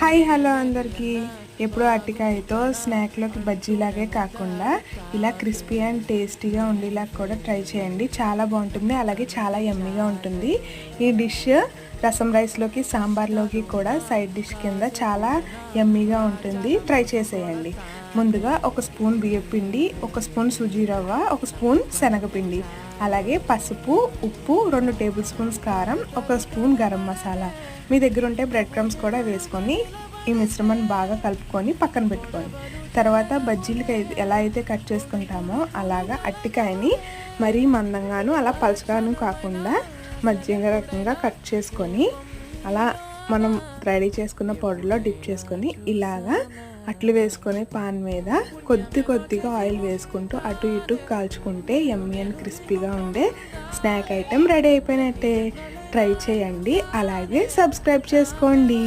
Hi hello అందరికీ. ఎప్పుడూ అరటికాయతో స్నాక్లోకి బజ్జీలాగే కాకుండా ఇలా క్రిస్పీ అండ్ టేస్టీగా ఉండేలా కూడా ట్రై చేయండి. చాలా బాగుంటుంది, అలాగే చాలా యమ్మీగా ఉంటుంది. ఈ డిష్ రసం రైస్లోకి, సాంబార్లోకి కూడా సైడ్ డిష్ కింద చాలా యమ్మీగా ఉంటుంది. ట్రై చేసేయండి. ముందుగా ఒక స్పూన్ బియ్యపిండి, ఒక స్పూన్ సుజీ రవ్వ, ఒక స్పూన్ శనగపిండి, అలాగే పసుపు, ఉప్పు, 2 టేబుల్ స్పూన్స్ కారం, ఒక స్పూన్ గరం మసాలా, మీ దగ్గర ఉంటే బ్రెడ్ క్రమ్స్ కూడా వేసుకొని ఈ మిశ్రమాన్ని బాగా కలుపుకొని పక్కన పెట్టుకోండి. తర్వాత బజ్జీలకి ఎలా అయితే కట్ చేసుకుంటామో అలాగా అరటికాయని మరీ మందంగాను అలా పలుచగాను కాకుండా మధ్య రకంగా కట్ చేసుకొని అలా మనం రెడీ చేసుకున్న పౌడర్లో డిప్ చేసుకొని ఇలాగా అట్లు వేసుకొని పాన్ మీద కొద్దిగా ఆయిల్ వేసుకుంటూ అటు ఇటు కాల్చుకుంటే యమ్మీ అండ్ క్రిస్పీగా ఉండే స్నాక్ ఐటెం రెడీ అయిపోయినట్టే. ట్రై చేయండి, అలాగే సబ్స్క్రైబ్ చేసుకోండి.